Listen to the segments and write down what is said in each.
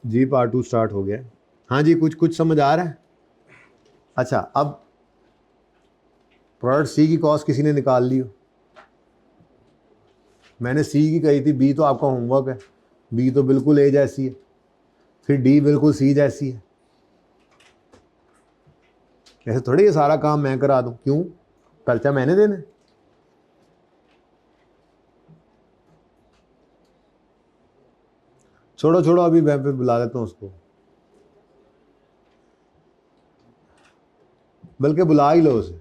जी part 2 start हो गया। हाँ जी, कुछ कुछ समझ आ रहा है। अच्छा, अब प्रोडक्ट सी की कॉस्ट किसी ने निकाल ली हो। मैंने सी की कही थी, बी तो आपका होमवर्क है, बी तो बिल्कुल ए जैसी है, फिर डी बिल्कुल सी जैसी है। ऐसे थोड़ी ये सारा काम मैं करा दूं, क्यों? खर्चा मैंने देना है। छोड़ो छोड़ो, अभी मैं फिर बुला लेता हूँ उसको, बल्कि बुला ही लो उसे।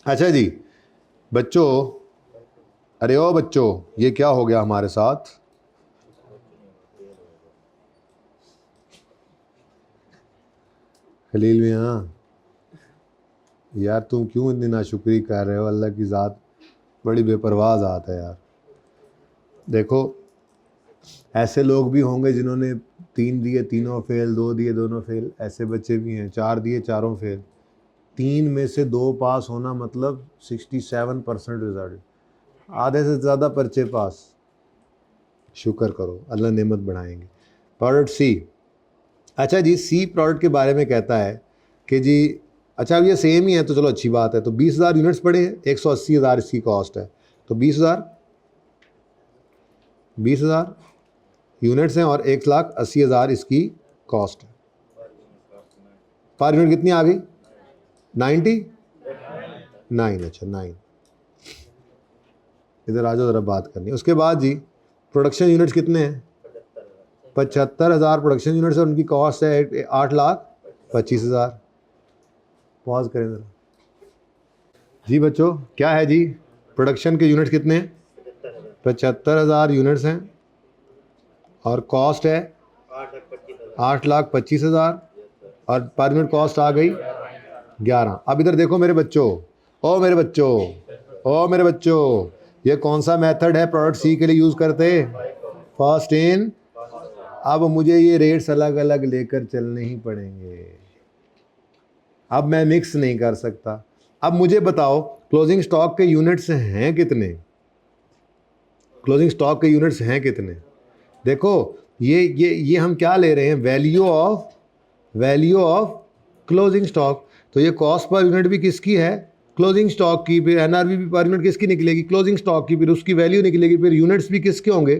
अच्छा जी बच्चों, अरे ओ बच्चों, ये क्या हो गया हमारे साथ? खलील मियाँ, यार तुम क्यों इतनी नाशुक्री कर रहे हो? अल्लाह की ज़ात बड़ी बेपरवाह ज़ात है यार। देखो, ऐसे लोग भी होंगे जिन्होंने 3 दिए तीनों फेल, 2 दिए दोनों फेल, ऐसे बच्चे भी हैं। 4 दिए चारों फेल, 3 में से 2 पास होना मतलब 67% रिजल्ट, आधे से ज़्यादा पर्चे पास। शुक्र करो, अल्लाह नेमत बढ़ाएंगे। Product C. अच्छा जी, सी प्रोडक्ट के बारे में कहता है कि जी, अच्छा अब ये सेम ही है तो चलो अच्छी बात है। तो 20,000 यूनिट्स पड़े हैं, 180,000 इसकी कॉस्ट है, तो 20,000 यूनिट्स हैं और 1,80,000 इसकी कॉस्ट है। पर यूनिट कितनी आ गई? 99। अच्छा 9, इधर आ जाओ ज़रा बात करनी है। उसके बाद जी, प्रोडक्शन यूनिट्स कितने हैं? 75,000 प्रोडक्शन यूनिट्स और उनकी कॉस्ट है 8,25,000। पॉज करें ज़रा जी बच्चों, क्या है जी? प्रोडक्शन के यूनिट्स कितने हैं? 75,000 यूनिट्स हैं और कॉस्ट है 8,25,000 और पर यूनिट कॉस्ट आ गई 11। अब इधर देखो मेरे बच्चों, ओ मेरे बच्चों, ओ मेरे बच्चों, ये कौन सा मेथड है प्रोडक्ट सी के लिए यूज़ करते? First in. अब मुझे ये रेट्स अलग अलग लेकर चलने ही पड़ेंगे, अब मैं मिक्स नहीं कर सकता। अब मुझे बताओ, क्लोजिंग स्टॉक के यूनिट्स हैं कितने? क्लोजिंग स्टॉक के यूनिट्स हैं कितने? देखो, ये हम क्या ले रहे हैं? Value of closing stock. तो ये कॉस्ट पर यूनिट भी किसकी है? क्लोजिंग स्टॉक की। फिर एनआरवी भी पर यूनिट किसकी निकलेगी? क्लोजिंग स्टॉक की। फिर उसकी वैल्यू निकलेगी, फिर यूनिट्स भी किसके होंगे?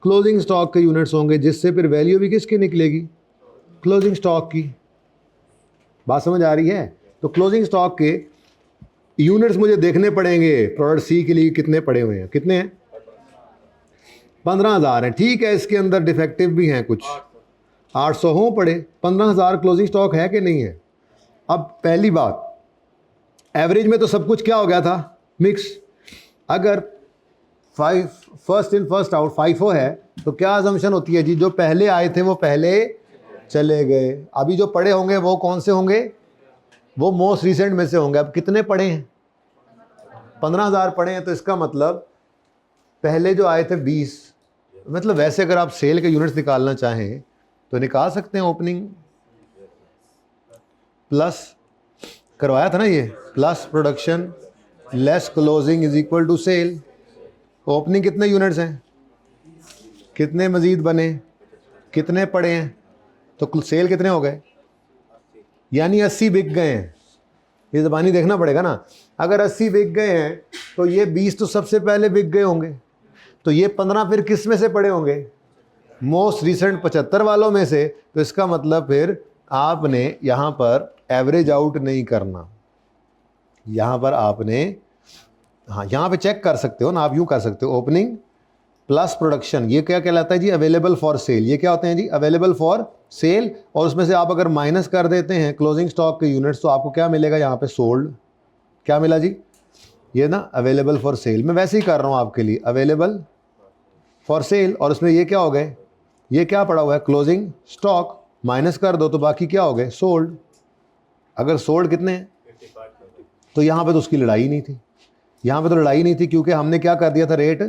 क्लोजिंग स्टॉक के यूनिट्स होंगे, जिससे फिर वैल्यू भी किसकी निकलेगी? क्लोजिंग स्टॉक की। बात समझ आ रही है? तो क्लोजिंग स्टॉक के यूनिट्स मुझे देखने पड़ेंगे। प्रोडक्ट सी के लिए कितने पड़े हुए हैं? कितने हैं? 15,000 हैं। ठीक है, इसके अंदर डिफेक्टिव भी हैं कुछ, 800 हों पड़े, 15,000 क्लोजिंग स्टॉक है कि नहीं है? अब पहली बात, एवरेज में तो सब कुछ क्या हो गया था? मिक्स। अगर first in first out FIFO है तो क्या अजम्पशन होती है जी? जो पहले आए थे वो पहले चले गए। अभी जो पड़े होंगे वो कौन से होंगे? वो मोस्ट रिसेंट में से होंगे। अब कितने पड़े हैं? 15,000 पड़े हैं, तो इसका मतलब पहले जो आए थे 20। मतलब वैसे अगर आप सेल के यूनिट्स निकालना चाहें तो निकाल सकते हैं। ओपनिंग प्लस करवाया था ना ये, plus production less closing is equal to sale. Opening कितने यूनिट्स हैं? कितने मजीद बने? कितने पड़े हैं? तो सेल कितने हो गए? यानी 80 बिक गए हैं। ये ज़बानी देखना पड़ेगा ना। अगर 80 बिक गए हैं तो ये 20 तो सबसे पहले बिक गए होंगे, तो ये 15 फिर किस में से पड़े होंगे? मोस्ट रिसेंट 75 वालों में से। तो इसका मतलब फिर आपने यहाँ पर एवरेज आउट नहीं करना, यहाँ पर आपने, हाँ यहाँ पे चेक कर सकते हो ना, आप यूँ कर सकते हो, ओपनिंग प्लस प्रोडक्शन। ये क्या कहलाता है जी? Available for sale. ये क्या होते हैं जी? Available for sale. और उसमें से आप अगर माइनस कर देते हैं क्लोजिंग स्टॉक के यूनिट्स तो आपको क्या मिलेगा यहाँ पे? सोल्ड। क्या मिला जी? ये ना अवेलेबल फॉर सेल। मैं वैसे ही कर रहा हूँ आपके लिए, अवेलेबल फॉर सेल, और उसमें ये क्या हो गए? ये क्या पड़ा हुआ है? Closing stock. माइनस कर दो तो बाकी क्या हो गए? सोल्ड। अगर सोल्ड कितने हैं? तो यहाँ पे तो उसकी लड़ाई नहीं थी, यहाँ पे तो लड़ाई नहीं थी, क्योंकि हमने क्या कर दिया था? Rate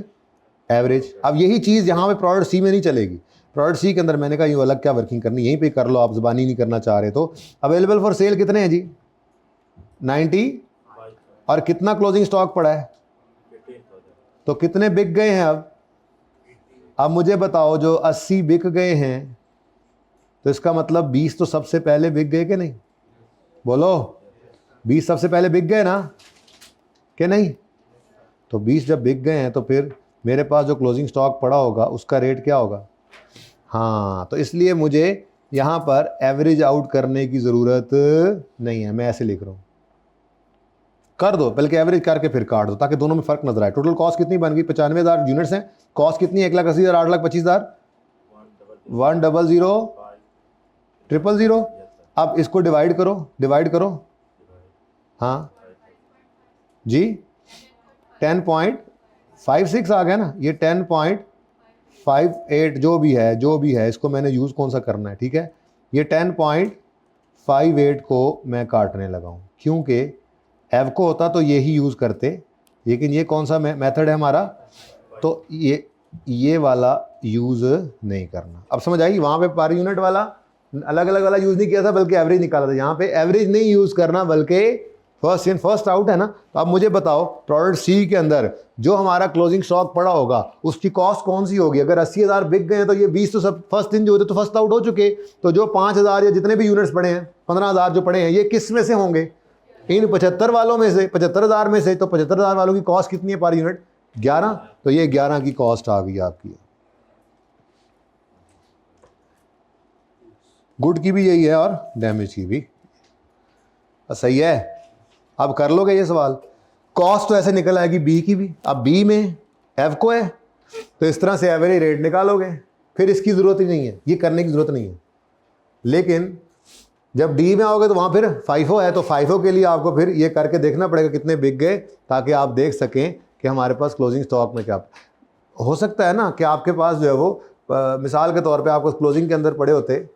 average. अब यही चीज़ यहाँ पे प्रोडक्ट सी में नहीं चलेगी। प्रोडक्ट सी के अंदर मैंने कहा ये अलग क्या वर्किंग करनी, यहीं पे कर लो आप, ज़बानी नहीं करना चाह रहे तो। अवेलेबल फॉर सेल कितने हैं जी? 90 और कितना क्लोजिंग स्टॉक पड़ा है? तो कितने बिक गए हैं अब मुझे बताओ, जो 80 बिक गए हैं तो इसका मतलब 20 तो सबसे पहले बिक गए कि नहीं? बोलो, 20 सबसे पहले बिक गए ना कि नहीं? तो 20 जब बिक गए हैं तो फिर मेरे पास जो क्लोजिंग स्टॉक पड़ा होगा उसका रेट क्या होगा? हाँ, तो इसलिए मुझे यहाँ पर एवरेज आउट करने की ज़रूरत नहीं है, मैं ऐसे लिख रहा हूँ। कर दो, बल्कि एवरेज करके फिर काट दो ताकि दोनों में फ़र्क नजर आए। टोटल कॉस्ट कितनी बन गई? 95,000 यूनिट्स हैं, कॉस्ट कितनी है? 1,80,000, 8,25,000, 100,000,000। अब इसको डिवाइड करो। हाँ जी, 10.56 आ गया ना, ये 10.58 जो भी है इसको मैंने यूज़ कौन सा करना है, ठीक है? ये 10.58 को मैं काटने लगा हूँ, क्योंकि एवको होता तो यही यूज़ करते, लेकिन ये कौन सा मेथड है हमारा, तो ये वाला यूज़ नहीं करना। अब समझ आई? वहाँ पे पर यूनिट वाला अलग अलग वाला यूज़ नहीं किया था, बल्कि एवरेज निकाला था। यहाँ पे एवरेज नहीं यूज़ करना, बल्कि फर्स्ट इन फर्स्ट आउट है ना। तो अब मुझे बताओ, प्रोडक्ट सी के अंदर जो हमारा क्लोजिंग स्टॉक पड़ा होगा उसकी कॉस्ट कौन सी होगी? अगर 80,000 बिक गए हैं तो ये 20 तो सब फर्स्ट इन जो होते तो फर्स्ट आउट हो चुके। तो जो 5,000 या जितने भी यूनिट्स पड़े हैं, 15,000 जो पड़े हैं, ये किस में से होंगे? इन 75 वालों में से, 75,000 में से। तो 75,000 वालों की कॉस्ट कितनी है पर यूनिट? 11। तो ये 11 की कॉस्ट आ गई आपकी। गुड की भी यही है और डैमेज की भी सही है। अब कर लोगे ये सवाल, कॉस्ट तो ऐसे निकल आएगी बी की भी। अब बी में एवको है तो इस तरह से एवरेज रेट निकालोगे, फिर इसकी ज़रूरत ही नहीं है, ये करने की ज़रूरत नहीं है। लेकिन जब डी में आओगे तो वहाँ फिर फाइफो है, तो फाइफो के लिए आपको फिर ये करके देखना पड़ेगा कितने बिक गए, ताकि आप देख सकें कि हमारे पास क्लोजिंग स्टॉक में क्या हो सकता है ना। कि आपके पास जो है वो मिसाल के तौर पे आपको क्लोजिंग के अंदर पड़े होते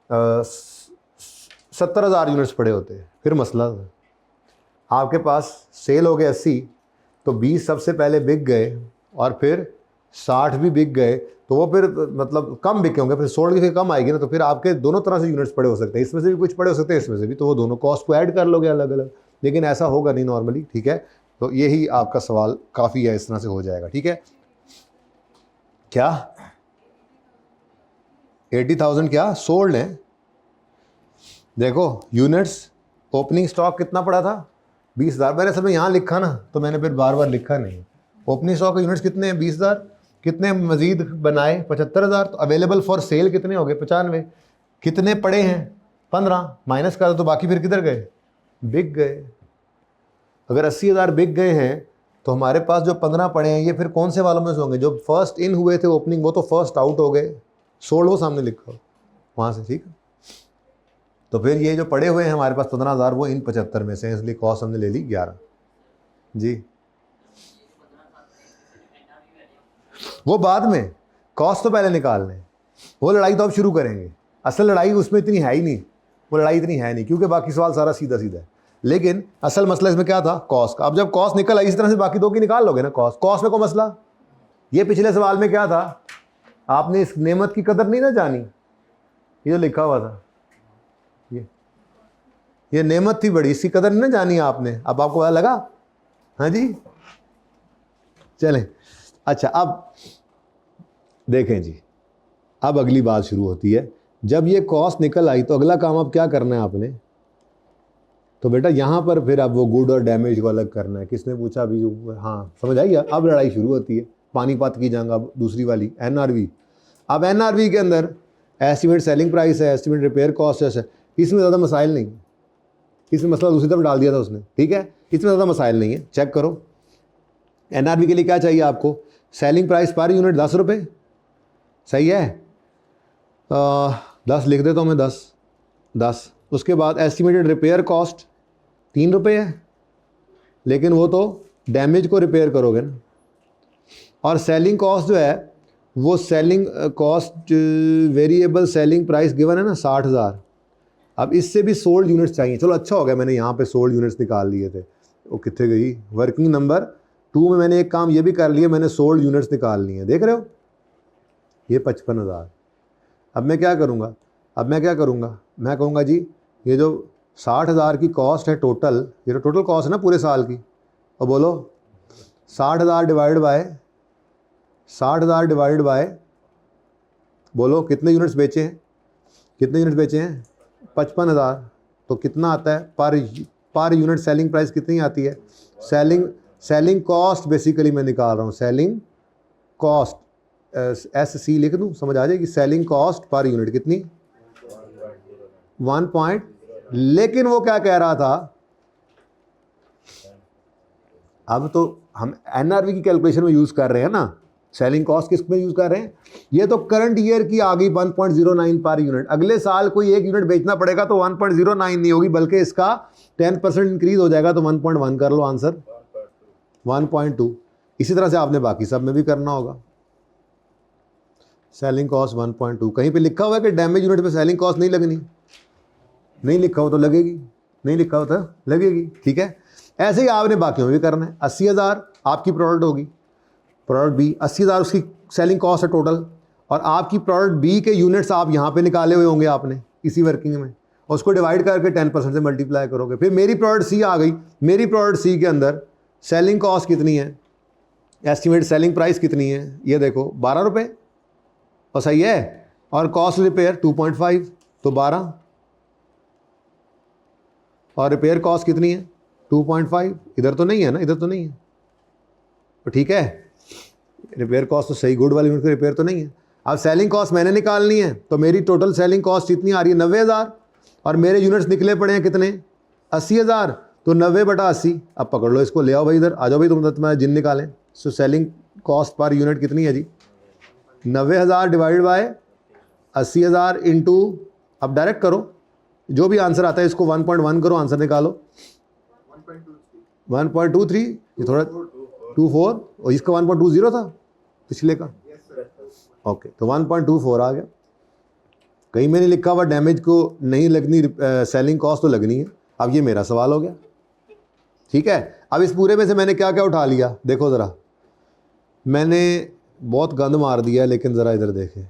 70,000 यूनिट्स पड़े होते, फिर मसला था। आपके पास सेल हो गए 80, तो 20 सबसे पहले बिक गए और फिर 60 भी बिक गए, तो वो फिर मतलब कम बिके होंगे, फिर सोल्ड की फिर कम आएगी ना। तो फिर आपके दोनों तरह से यूनिट्स पड़े हो सकते हैं, इसमें से भी कुछ पड़े हो सकते हैं, इसमें से भी, तो वो दोनों कॉस्ट को ऐड कर लोगे अलग अलग। लेकिन ऐसा होगा नहीं नॉर्मली, ठीक है? तो यही आपका सवाल काफ़ी है, इस तरह से हो जाएगा, ठीक है? क्या 80,000 क्या सोल्ड है? देखो यूनिट्स, ओपनिंग स्टॉक कितना पड़ा था? 20,000। मैंने सब यहाँ लिखा ना, तो मैंने फिर बार बार लिखा नहीं। ओपनिंग स्टॉक के यूनिट्स कितने हैं? 20,000। कितने मजीद बनाए? 75,000। तो अवेलेबल फॉर सेल कितने हो गए? 95। कितने पड़े हैं? 15। माइनस कर दो तो बाकी फिर किधर गए? बिक गए। अगर 80,000 बिक गए हैं तो हमारे पास जो 15 पड़े हैं ये फिर कौन से वालों में से होंगे? जो फर्स्ट इन हुए थे ओपनिंग, वो तो फर्स्ट आउट हो गए, सोल्ड वो सामने लिखा हो वहाँ से, ठीक है? तो फिर ये जो पड़े हुए हैं हमारे पास 15,000, वो इन 75 में से, इसलिए कॉस्ट हमने ले ली 11 जी। वो बाद में, कॉस्ट तो पहले निकालने, वो लड़ाई तो अब शुरू करेंगे। असल लड़ाई उसमें इतनी है ही नहीं, वो लड़ाई इतनी है नहीं, क्योंकि बाकी सवाल सारा सीधा सीधा है। लेकिन असल मसला इसमें क्या था? कॉस्ट का। अब जब कॉस्ट निकल आई इस तरह से बाकी दो की निकाल लोगे ना कॉस्ट में कोई मसला। ये पिछले सवाल में क्या था? आपने इस नेमत की कदर नहीं ना जानी, ये जो लिखा हुआ था, ये नेमत थी बड़ी, इसकी कदर नहीं ना जानी आपने। अब आपको पता लगा? हाँ जी, चलें। अच्छा, अब देखें जी, अब अगली बात शुरू होती है। जब ये कॉस्ट निकल आई तो अगला काम अब क्या करना है आपने? तो बेटा यहाँ पर फिर अब वो गुड और डैमेज को अलग करना है। किसने पूछा अभी? हाँ, समझ आई? अब लड़ाई शुरू होती है, पानीपत की जंग। अब दूसरी वाली एनआरवी। अब एनआरवी के अंदर एस्टिमेट सेलिंग प्राइस है, एस्टिमेट रिपेयर कॉस्ट है, इसमें ज़्यादा मसाइल नहीं। इसमें मसला दूसरी तरफ डाल दिया था उसने, ठीक है? इसमें ज़्यादा मसाइल नहीं है, चेक करो। एनआरवी के लिए क्या चाहिए आपको? सेलिंग प्राइस पर यूनिट 10 रुपये, सही है? 10 लिख देता हूँ मैं, 10। उसके बाद एस्टिमेटेड रिपेयर कॉस्ट 3 रुपये है, लेकिन वो तो डैमेज को रिपेयर करोगे ना। और सेलिंग कॉस्ट जो है वो selling cost variable selling price given है ना 60,000। अब इससे भी सोल्ड यूनिट्स चाहिए। चलो अच्छा हो गया मैंने यहाँ पे सोल्ड यूनिट्स निकाल लिए थे। वो कितने गई? वर्किंग नंबर 2 में मैंने एक काम ये भी कर लिया, मैंने सोल्ड यूनिट्स निकाल लिए हैं, देख रहे हो? ये 55,000। अब मैं क्या करूँगा? मैं कहूँगा जी ये जो 60,000 की कॉस्ट है टोटल, ये तो टोटल कॉस्ट है ना पूरे साल की। और बोलो 60,000 डिवाइड बाय 60,000 डिवाइड बाय, बोलो कितने यूनिट्स बेचे हैं, कितने यूनिट्स बेचे हैं 55,000। तो कितना आता है पर यूनिट सेलिंग प्राइस कितनी आती है? सेलिंग कॉस्ट बेसिकली मैं निकाल रहा हूँ, सेलिंग कॉस्ट SC लिख दूँ, समझ आ जाएगी। सेलिंग कॉस्ट पर यूनिट कितनी 1 पॉइंट। लेकिन वो क्या कह रहा था, अब तो हम NRV की कैलकुलेशन में यूज़ कर रहे हैं ना, सेलिंग कॉस्ट किस में यूज़ कर रहे हैं? ये तो करंट ईयर की आ गई 1.09 पर यूनिट। अगले साल कोई एक यूनिट बेचना पड़ेगा तो 1.09 नहीं होगी, बल्कि इसका 10% इंक्रीज हो जाएगा। तो 1.1 कर लो, आंसर 1.2। इसी तरह से आपने बाकी सब में भी करना होगा। सेलिंग कॉस्ट 1.2, कहीं पे लिखा हुआ है कि डैमेज यूनिट पे सेलिंग कॉस्ट नहीं लगनी? नहीं लिखा हो तो लगेगी, नहीं लिखा हो तो लगेगी, ठीक है। ऐसे ही आपने बाकियों में भी करना है। 80,000 आपकी प्रोडक्ट होगी, प्रोडक्ट बी 80,000 उसकी सेलिंग कॉस्ट है टोटल, और आपकी प्रोडक्ट बी के यूनिट्स आप यहाँ पे निकाले हुए होंगे आपने इसी वर्किंग में, और उसको डिवाइड करके 10% से मल्टीप्लाई करोगे। फिर मेरी प्रोडक्ट सी आ गई, मेरी प्रोडक्ट सी के अंदर सेलिंग कॉस्ट कितनी है, एस्टिमेट सेलिंग प्राइस कितनी है, ये देखो 12 रुपये, और सही है। और कॉस्ट रिपेयर 2.5, तो 12, और रिपेयर कॉस्ट कितनी है 2.5। इधर तो नहीं है ना, इधर तो नहीं है, तो ठीक है। रिपेयर कॉस्ट तो सही, गुड वाली यूनिट की रिपेयर तो नहीं है। अब सेलिंग कॉस्ट मैंने निकालनी है, तो मेरी टोटल सेलिंग कॉस्ट कितनी आ रही है 90,000, और मेरे यूनिट्स निकले पड़े हैं कितने 80,000, तो 90/80। अब पकड़ लो इसको, ले आओ भाई इधर, आ जाओ भाई तुम, तुम्हारा जिन निकालें। So selling cost per unit कितनी है जी 90,000 डिवाइड बाय 80,000 इंटू, अब डायरेक्ट करो, जो भी आंसर आता है इसको 1.1 करो, आंसर निकालो 1.23। ये थोड़ा 24, और इसका 1.20 था पिछले का, ओके, तो 1.24 आ गया। कहीं में नहीं लिखा हुआ डैमेज को नहीं लगनी सेलिंग कॉस्ट, तो लगनी है। अब ये मेरा सवाल हो गया, ठीक है। अब इस पूरे में से मैंने क्या क्या उठा लिया, देखो ज़रा, मैंने बहुत गंद मार दिया है, लेकिन ज़रा इधर देखें,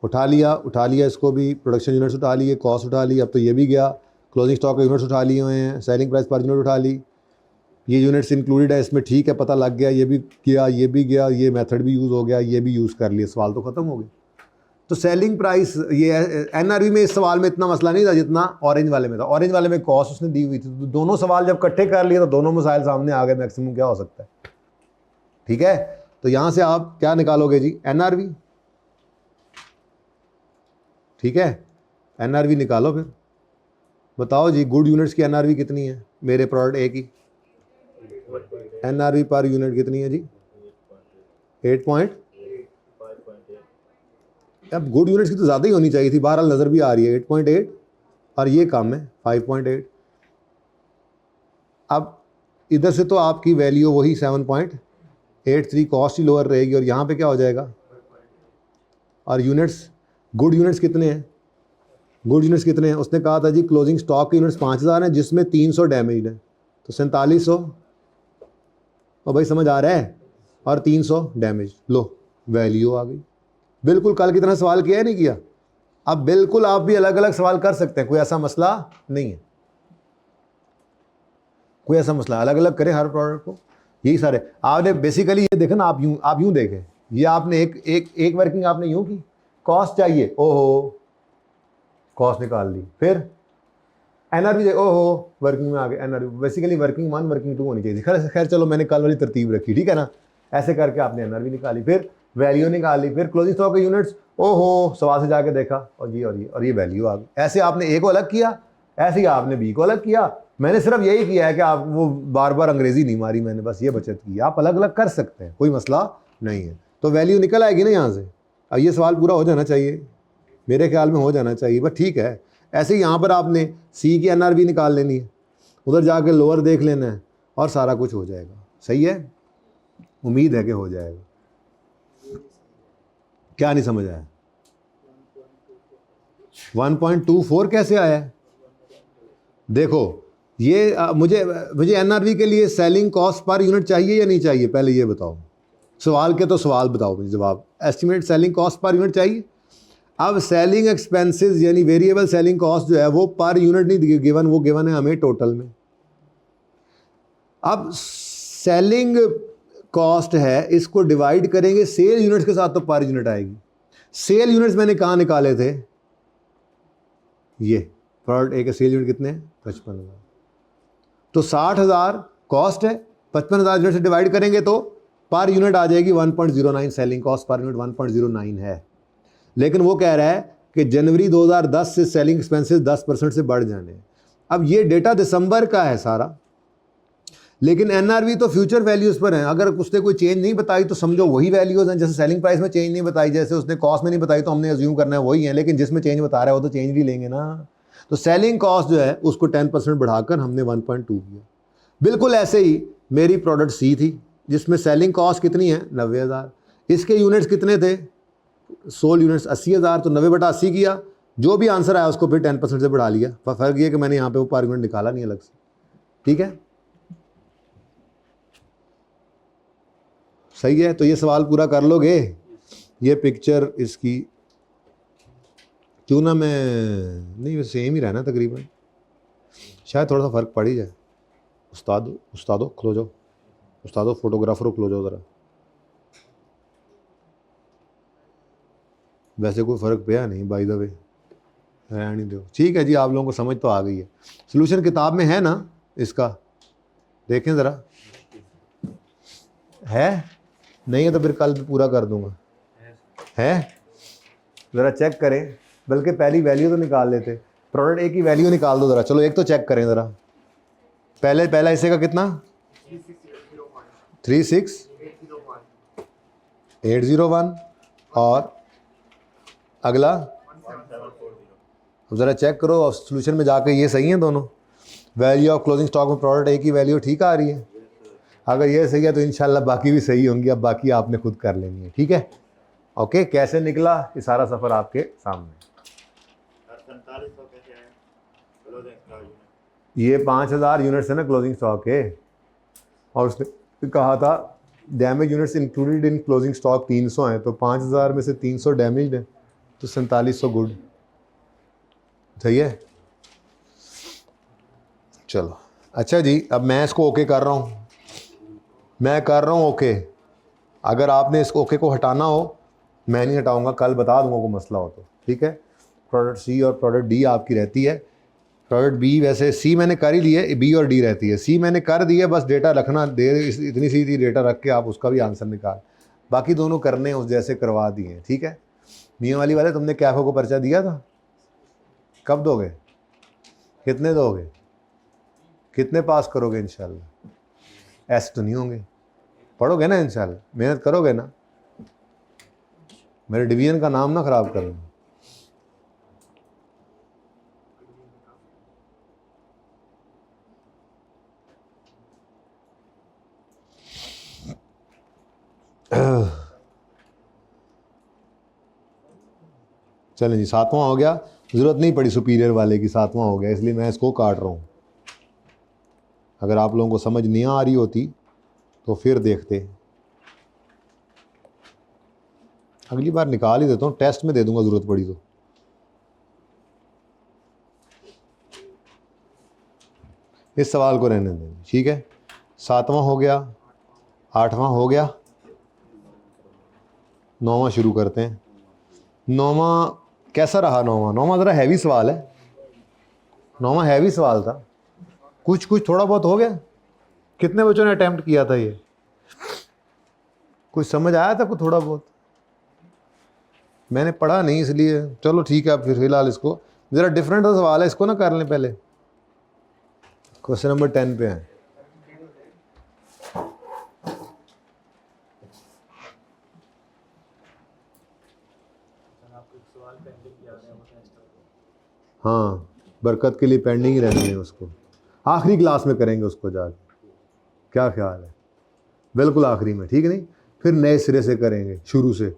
उठा लिया इसको भी, प्रोडक्शन यूनिट्स उठा लिए, कॉस्ट उठा ली, अब तो ये भी गया, क्लोजिंग स्टॉक के यूनिट्स उठा लिए हुए हैं, सेलिंग प्राइस पर यूनिट उठा ली, ये यूनिट्स इंक्लूडेड है इसमें, ठीक है, पता लग गया, ये भी किया, ये भी गया, ये मेथड भी यूज़ हो गया, ये भी यूज़ कर लिया, सवाल तो ख़त्म हो गया। तो सेलिंग प्राइस, ये NRV में इस सवाल में इतना मसला नहीं था जितना ऑरेंज वाले में था। ऑरेंज वाले में कॉस्ट उसने दी हुई थी, तो दोनों सवाल जब इकट्ठे कर लिए तो दोनों मसाइल सामने आ गए, मैक्सिमम क्या हो सकता है, ठीक है। तो यहाँ से आप क्या निकालोगे जी NRV, ठीक है, NRV निकालो। फिर बताओ जी गुड यूनिट्स की NRV कितनी है, मेरे प्रोडक्ट ए की NRV पर यूनिट कितनी है जी 8 अब गुड यूनिट्स की तो ज़्यादा ही होनी चाहिए थी, बहरहाल नज़र भी आ रही है 8.8, और ये कम है 5.8। अब इधर से तो आपकी वैल्यू वही 7.83, कॉस्ट ही लोअर रहेगी, और यहाँ पे क्या हो जाएगा, और यूनिट्स गुड यूनिट्स कितने हैं, गुड यूनिट्स कितने हैं, उसने कहा था जी क्लोजिंग स्टॉक के यूनिट्स 5,000 हैं, जिसमें 300 डैमेज है, तो 4700, और भाई समझ आ रहा है, और 300 डैमेज, लो वैल्यू आ गई। बिल्कुल कल की तरह सवाल किया है, नहीं किया? अब बिल्कुल आप भी अलग अलग सवाल कर सकते हैं, कोई ऐसा मसला नहीं है, कोई ऐसा मसला, अलग अलग करें हर प्रोडक्ट को। यही सारे आपने बेसिकली ये देखा ना, आप यूँ देखें, ये आपने एक वर्किंग आपने यूँ की, कॉस्ट चाहिए, ओहो कॉस्ट निकाल ली, फिर NRV, ओहो वर्किंग में आ गए NRV, बेसिकली वर्किंग 1 वर्किंग 2 होनी चाहिए। खैर चलो मैंने कल वाली तरतीब रखी, ठीक है ना, ऐसे करके आपने NRV निकाली, फिर वैल्यू निकाली, फिर क्लोजिंग स्टॉक के यूनिट्स, ओहो सवाल से जाके देखा, और ये वैल्यू आ गई। ऐसे आपने ए को अलग किया, ऐसे ही आपने बी को अलग किया। मैंने सिर्फ यही किया है कि आप वो बार बार अंग्रेजी नहीं मारी मैंने, बस ये बचत की। आप अलग अलग कर सकते हैं, कोई मसला नहीं है। तो वैल्यू निकल आएगी ना यहाँ से। अब ये सवाल पूरा हो जाना चाहिए, मेरे ख्याल में हो जाना चाहिए, बस ठीक है। ऐसे ही यहाँ पर आपने सी की NRV निकाल लेनी है, उधर जाके लोअर देख लेना है, और सारा कुछ हो जाएगा। सही है, उम्मीद है कि हो जाएगा। क्या नहीं समझ आया? 1.24 कैसे आया है? देखो ये मुझे NRV के लिए सेलिंग कॉस्ट पर यूनिट चाहिए या नहीं चाहिए, पहले ये बताओ। सवाल के तो सवाल बताओ मुझे जवाब। Estimate selling cost per unit चाहिए। अब सेलिंग एक्सपेंसेस यानी वेरिएबल सेलिंग कॉस्ट जो है वो पर यूनिट नहीं गिवन, वो गिवन है हमें टोटल में। अब सेलिंग कॉस्ट है, इसको डिवाइड करेंगे सेल यूनिट्स के साथ तो पर यूनिट आएगी। सेल यूनिट्स मैंने कहाँ निकाले थे, ये प्रोडक्ट ए के सेल यूनिट कितने हैं 55,000, तो 60,000 कॉस्ट है, 55,000 यूनिट से डिवाइड करेंगे तो पर यूनिट आ जाएगी 1.09, सेलिंग कॉस्ट पर यूनिट 1.09 है। लेकिन वो कह रहा है कि जनवरी 2010 से सेलिंग एक्सपेंसेस 10% से बढ़ जाने हैं। अब ये डेटा दिसंबर का है सारा, लेकिन एनआरवी तो फ्यूचर वैल्यूज़ पर हैं। अगर उसने कोई चेंज नहीं बताई तो समझो वही वैल्यूज़ हैं। जैसे सेलिंग प्राइस में चेंज नहीं बताई, जैसे उसने कॉस्ट में नहीं बताई, तो हमने अज्यूम करना है वही है, लेकिन जिसमें चेंज बता रहा है वो तो चेंज भी लेंगे ना। तो सेलिंग कॉस्ट जो है उसको 10% बढ़ाकर हमने 1.2 किया। बिल्कुल ऐसे ही मेरी प्रोडक्ट सी थी जिसमें सेलिंग कॉस्ट कितनी है 90,000, इसके यूनिट्स कितने थे सोल्ड यूनिट्स 80,000, तो 90/80 किया, जो भी आंसर आया उसको फिर 10% से बढ़ा लिया। फर्क ये कि मैंने यहाँ पे वो पर यूनिट निकाला नहीं अलग से। ठीक है, सही है। तो ये सवाल पूरा कर लोगे। ये पिक्चर इसकी क्यों ना मैं नहीं, सेम ही रहना तकरीबन, शायद थोड़ा सा फ़र्क पड़ ही जाए। उस्तादो खलो जाओ, उस्तादो फोटोग्राफरों खलो जाओ ज़रा। वैसे कोई फ़र्क पिया नहीं बाय द वे, रहने दो। ठीक है जी, आप लोगों को समझ तो आ गई है। सॉल्यूशन किताब में है ना इसका, देखें ज़रा, है नहीं है तो फिर कल भी पूरा कर दूंगा। है ज़रा चेक करें, बल्कि पहली वैल्यू तो निकाल लेते, प्रोडक्ट ए की वैल्यू निकाल दो ज़रा। चलो एक तो चेक करें ज़रा, पहला हिस्से का कितना 36,801 और अगला, अब ज़रा चेक करो और सॉल्यूशन में जाके ये सही है दोनों। वैल्यू ऑफ क्लोजिंग स्टॉक में प्रोडक्ट ए की वैल्यू ठीक आ रही है। अगर ये सही है तो इंशाल्लाह बाकी भी सही होंगी। अब बाकी आपने खुद कर लेनी है। ठीक है, ओके। कैसे निकला ये सारा सफ़र आपके सामने। ये 5,000 यूनिट्स है ना क्लोजिंग स्टॉक के, और उसने कहा था damage units included in closing stock 300 हैं, तो 5,000 में से 300 डैमेज है, तो 4700 गुड। सही है, चलो अच्छा जी। अब मैं इसको ओके कर रहा हूँ, मैं कर रहा हूँ ओके। अगर आपने इस ओके को हटाना हो, मैं नहीं हटाऊंगा, कल बता दूंगा कोई मसला हो तो। ठीक है, प्रोडक्ट सी और प्रोडक्ट डी आपकी रहती है। प्रोडक्ट बी, वैसे सी मैंने कर ही ली है, बी और डी रहती है। सी मैंने कर दी है, बस डेटा रखना देर, इतनी सी डेटा रख के आप उसका भी आंसर निकाल, बाकी दोनों करने उस जैसे करवा दिए हैं। ठीक है, मियाँ वाली वाले तुमने कैफो को पर्चा दिया था, कब दोगे, कितने दोगे, कितने पास करोगे इंशाल्लाह? ऐसे तो नहीं होंगे, पढ़ोगे ना इंशाल्लाह, मेहनत करोगे ना, मेरे डिवीज़न का नाम ना ख़राब करना। चलें जी, 7वां हो गया। ज़रूरत नहीं पड़ी सुपीरियर वाले की, 7वां हो गया, इसलिए मैं इसको काट रहा हूँ। अगर आप लोगों को समझ नहीं आ रही होती तो फिर देखते, अगली बार निकाल ही देता हूँ, टेस्ट में दे दूंगा ज़रूरत पड़ी तो। इस सवाल को रहने दें, ठीक है। 7वां हो गया, 8वां हो गया, 9वां शुरू करते हैं। 9वां कैसा रहा? 9वां ज़रा हैवी सवाल है। 9वां हैवी सवाल था, कुछ थोड़ा बहुत हो गया। कितने बच्चों ने अटैम्प्ट किया था ये? कुछ समझ आया था कुछ थोड़ा बहुत? मैंने पढ़ा नहीं इसलिए, चलो ठीक है। अब फिर फिलहाल इसको ज़रा डिफरेंट सवाल है, इसको ना कर लें पहले। क्वेश्चन नंबर 10 पे है। हाँ, बरकत के लिए पेंडिंग ही रहने हैं, उसको आखिरी क्लास में करेंगे उसको जाके। क्या ख्याल है? बिल्कुल आखिरी में, ठीक नहीं? फिर नए सिरे से करेंगे शुरू से,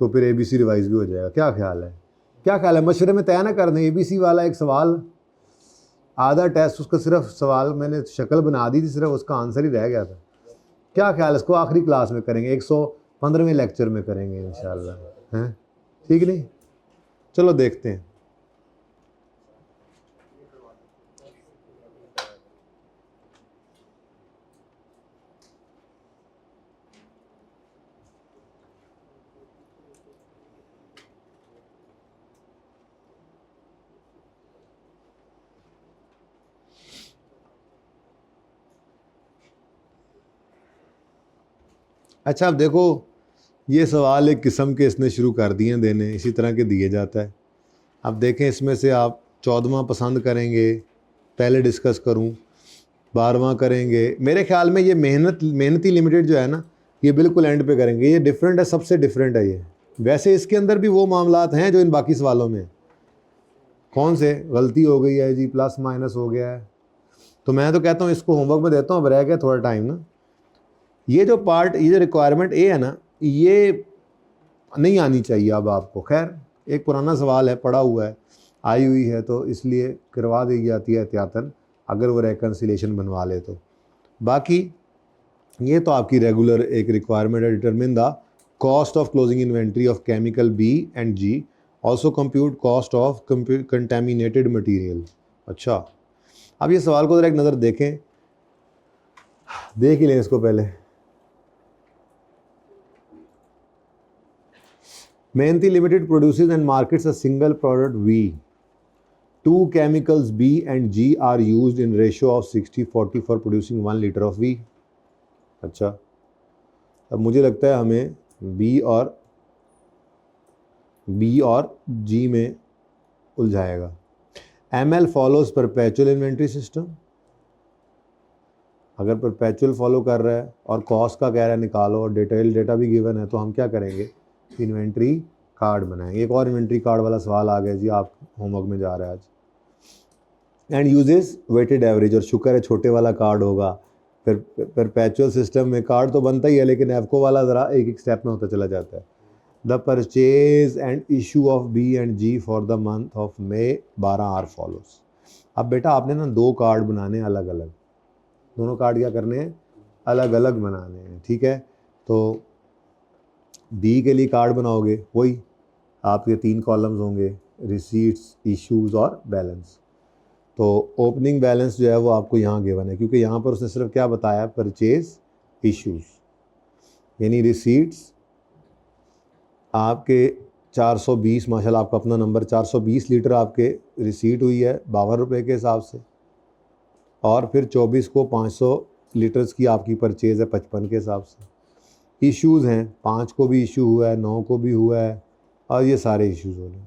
तो फिर ABC रिवाइज भी हो जाएगा। क्या ख्याल है? क्या ख्याल है? मशवरे में तय ना कर दें। ABC वाला एक सवाल, आधा टेस्ट उसका सिर्फ सवाल मैंने शक्ल बना दी थी, सिर्फ उसका आंसर ही रह गया था। क्या ख्याल है? इसको आखिरी क्लास में करेंगे, 115वें लेक्चर में करेंगे इंशाल्लाह, हैं? ठीक नहीं? चलो देखते हैं। अच्छा अब देखो, ये सवाल एक किस्म के इसने शुरू कर दिए हैं देने, इसी तरह के दिए जाता है। अब देखें इसमें से आप 14वां पसंद करेंगे, पहले डिस्कस करूं, 12वां करेंगे। मेरे ख्याल में ये मेहनती लिमिटेड जो है ना, ये बिल्कुल एंड पे करेंगे। ये डिफरेंट है, सबसे डिफरेंट है ये। वैसे इसके अंदर भी वो मामलात हैं जो इन बाकी सवालों में। कौन से गलती हो गई है जी, प्लस माइनस हो गया है, तो मैं तो कहता हूँ इसको होमवर्क में देता हूँ। अब रह गया थोड़ा टाइम ना, ये जो पार्ट, ये जो रिक्वायरमेंट ए है ना, ये नहीं आनी चाहिए अब आपको। खैर एक पुराना सवाल है, पड़ा हुआ है, आई हुई है, तो इसलिए करवा दी जाती है एहतियातन, अगर वो रेकन्सिलेशन बनवा ले तो। बाकी ये तो आपकी रेगुलर एक रिक्वायरमेंट है। Determine the cost of closing inventory of chemical B and G, also compute cost of contaminated material. अच्छा अब ये सवाल को ज़रा एक नज़र देखें, देख ही लें इसको पहले। Mehnati limited produces and markets a single product V. Two chemicals B and G are used in ratio of 60-40 for producing 1 liter of V। अच्छा अब मुझे लगता है हमें B और G में उलझाएगा। ML follows perpetual inventory system। अगर perpetual फॉलो कर रहा है और कॉस्ट का कह रहा है निकालो और डिटेल डेटा भी गिवन है, तो हम क्या करेंगे, इन्वेंट्री कार्ड बनाएंगे। एक और इन्वेंट्री कार्ड वाला सवाल आ गया जी, आप होमवर्क में जा रहा है आज। एंड यूजेस वेटेड एवरेज, और शुक्र है छोटे वाला कार्ड होगा। फिर परपेचुअल सिस्टम में कार्ड तो बनता ही है, लेकिन एफको वाला ज़रा एक एक स्टेप में होता चला जाता है। The purchase and issue of B and G for the month of May 12 are follows. अब बेटा आपने ना 2 कार्ड बनाने अलग अलग, दोनों कार्ड क्या करने हैं, अलग अलग बनाने हैं, ठीक है। तो बी के लिए कार्ड बनाओगे, वही आपके 3 कॉलम्स होंगे, रिसीट्स, इश्यूज और बैलेंस। तो ओपनिंग बैलेंस जो है वो आपको यहाँ गिवन है, क्योंकि यहाँ पर उसने सिर्फ क्या बताया, परचेज, इश्यूज, यानी रिसीट्स आपके 420, माशाल्लाह आपका अपना नंबर, 420 लीटर आपके रिसीट हुई है 52 रुपये के हिसाब से, और फिर 24 को 500 लीटर्स की आपकी परचेज़ है 55 के हिसाब से। इश्यूज़ हैं, 5 को भी इशू हुआ है, 9 को भी हुआ है, और ये सारे इश्यूज़ हो रहे हैं।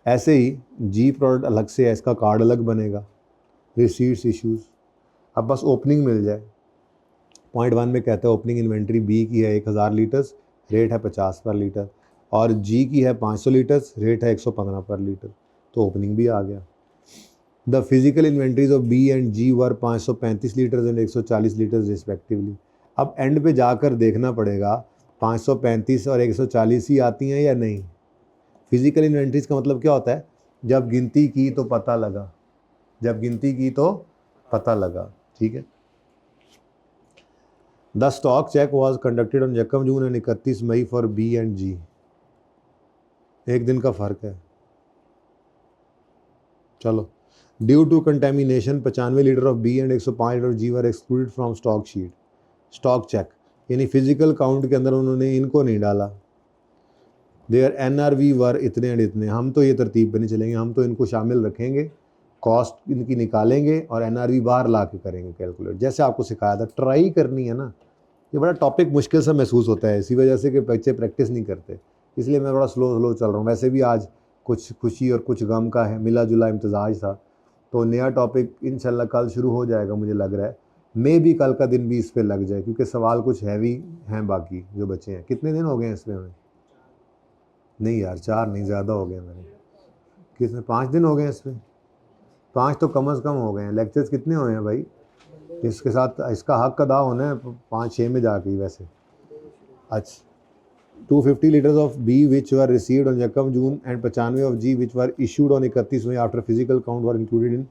ऐसे ही जी प्रोडक्ट अलग से है, इसका कार्ड अलग बनेगा, रिसीट्स, इश्यूज़। अब बस ओपनिंग मिल जाए। पॉइंट 1 में कहता है ओपनिंग इन्वेंट्री बी की है 1000 लीटर्स, रेट है 50 पर लीटर, और जी की है 500 लीटर्स, रेट है 115 पर लीटर, तो ओपनिंग भी आ गया। The physical inventories of B and G were 535 litres and 140 litres respectively. अब एंड पे जाकर देखना पड़ेगा 535 और 140 ही आती हैं या नहीं। फिजिकल इन्वेंट्रीज का मतलब क्या होता है, जब गिनती की तो पता लगा, जब गिनती की तो पता लगा, ठीक है। The stock check was conducted on 1 June and 31 May for B and G. एक दिन का फ़र्क है। चलो, due to contamination 95 litre of B and 105 litre G were excluded from stock sheet. Stock check यानी फिजिकल काउंट के अंदर उन्होंने इनको नहीं डाला। देयर NRV वर इतने एंड इतने। हम तो ये तरतीब पे नहीं चलेंगे, हम तो इनको शामिल रखेंगे, कॉस्ट इनकी निकालेंगे और NRV बाहर ला के करेंगे कैलकुलेट, जैसे आपको सिखाया था। ट्राई करनी है ना, ये बड़ा टॉपिक मुश्किल सा महसूस होता है, इसी वजह से कि बच्चे प्रैक्टिस नहीं करते, इसलिए मैं थोड़ा स्लो चल रहा हूँ। वैसे भी आज कुछ खुशी और कुछ गम का है, मिला जुला इम्तजाज था, तो नया टॉपिक इंशाल्लाह कल शुरू हो जाएगा, मुझे लग रहा है। मे भी कल का दिन भी इस पर लग जाए, क्योंकि सवाल कुछ हैवी हैं बाकी जो बच्चे हैं। कितने दिन हो गए हैं इसमें हमें? नहीं यार, 4 नहीं, ज़्यादा हो गए मैंने। कितने, 5 दिन हो गए इसमें? 5 तो कम से कम हो गए हैं। लेक्चर्स कितने हुए हैं भाई? इसके साथ इसका हक अदा होना है 5-6 में जाके ही वैसे। अच्छा, 250 litres of B which were received on 1 June and 95 of G which were issued on 31 May after physical count were included in.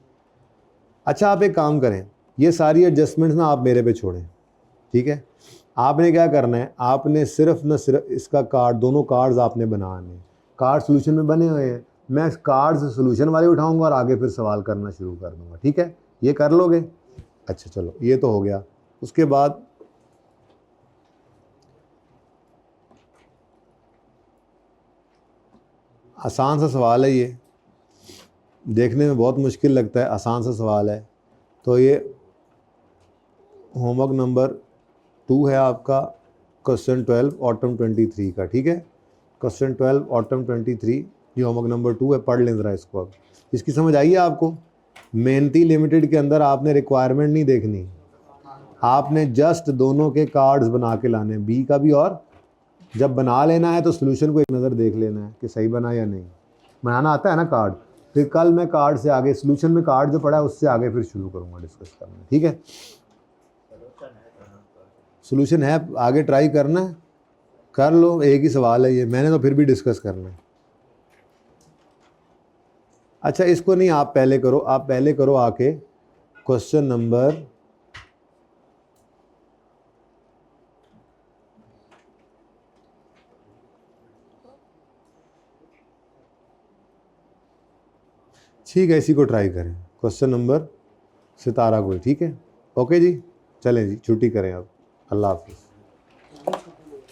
अच्छा आप एक काम करें, ये सारी एडजस्टमेंट्स ना आप मेरे पे छोड़ें, ठीक है। आपने क्या करना है, आपने सिर्फ न सिर्फ इसका कार्ड, दोनों कार्ड्स आपने बनाने। कार्ड सोल्यूशन में बने हुए हैं, मैं कार्ड से सोल्यूशन वाले उठाऊंगा और आगे फिर सवाल करना शुरू कर दूंगा, ठीक है? ये कर लोगे? अच्छा चलो, ये तो हो गया। उसके बाद आसान सा सवाल है, ये देखने में बहुत मुश्किल लगता है, आसान सा सवाल है। तो ये होमवर्क नंबर 2 है आपका, क्वेश्चन 12 ऑटम 23 का, ठीक है? क्वेश्चन 12 ऑटम 23, ये होमवर्क नंबर 2 है, पढ़ लें ज़रा इसको। अब इसकी समझ आई है आपको? मेहनती लिमिटेड के अंदर आपने रिक्वायरमेंट नहीं देखनी, आपने जस्ट दोनों के कार्ड्स बना के लाने, बी का भी, और जब बना लेना है तो सोल्यूशन को एक नज़र देख लेना है कि सही बना या नहीं। बनाना आता है ना कार्ड? फिर कल मैं कार्ड से आगे, सोल्यूशन में कार्ड जो पड़ा है उससे आगे फिर शुरू करूँगा डिस्कस करना, ठीक है? सोल्यूशन है, आगे ट्राई करना है, कर लो, एक ही सवाल है ये, मैंने तो फिर भी डिस्कस करना है। अच्छा इसको नहीं, आप पहले करो, आप पहले करो आके क्वेश्चन नंबर ठीक है, इसी को ट्राई करें, क्वेश्चन नंबर 17 को, ठीक है? ओके जी, चलें जी, छुट्टी करें अब, अल्लाह हाफिज़।